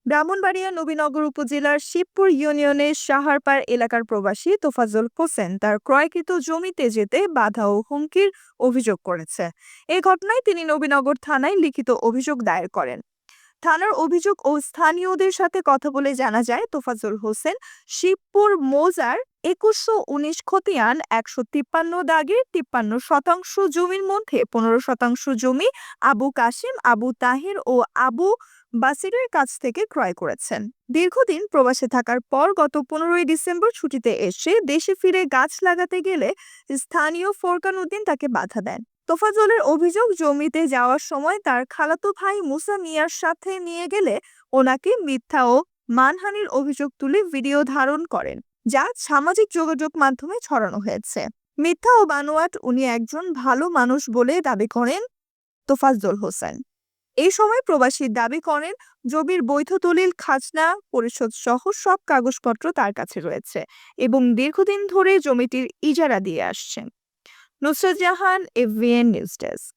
ব্রাহ্মণবাড়িয়া নবীনগর উপজেলার শিবপুর ইউনিয়নের সাহারপাড় এলাকার প্রবাসী তোফাজ্জল হোসেন তার ক্রয়কৃত জমিতে যেতে বাধা ও হুমকির অভিযোগ করেছে। এই ঘটনায় তিনি নবীনগর থানায় লিখিত অভিযোগ দায়ের করেন। থানার অভিযোগ ও স্থানীয়দের সাথে কথা বলে জানা যায়, তোফাজ্জল হোসেন শিবপুর মৌজার 2119 খতিয়ান 153 দাগের 53% জমির মধ্যে 15% জমি আবু কাশিম, আবু তাহের ও আবু বাসিরের কাছ থেকে ক্রয় করেছেন। দীর্ঘদিন প্রবাসে থাকার পর গত 15ই ডিসেম্বর ছুটিতে এসে দেশে ফিরে গাছ লাগাতে গেলে স্থানীয় ফোরকান উদ্দিন তাকে বাধা দেন। তোফাজ্জলের অভিযোগ, জমিতে যাওয়ার সময় তার খালাতো ভাই মুসা মিয়ার সাথে নিয়ে গেলে ওনাকে মিথ্যা ও মানহানির অভিযোগ তুলে ভিডিও ধারণ করেন, যা সামাজিক যোগাযোগ মাধ্যমে ছড়ানো হয়েছে। মিথ্যা ও বানোয়াট উনি একজন ভালো মানুষ বলে দাবি করেন তোফাজ্জল হোসেন। এই সময় প্রবাসী দাবি করেন জমির বৈধ দলিল, খাজনা পরিশোধ সহ সব কাগজপত্র তার কাছে রয়েছে এবং দীর্ঘদিন ধরে জমিটির ইজারা দিয়ে আসছেন। Nusrat Jahan, AVN news desk.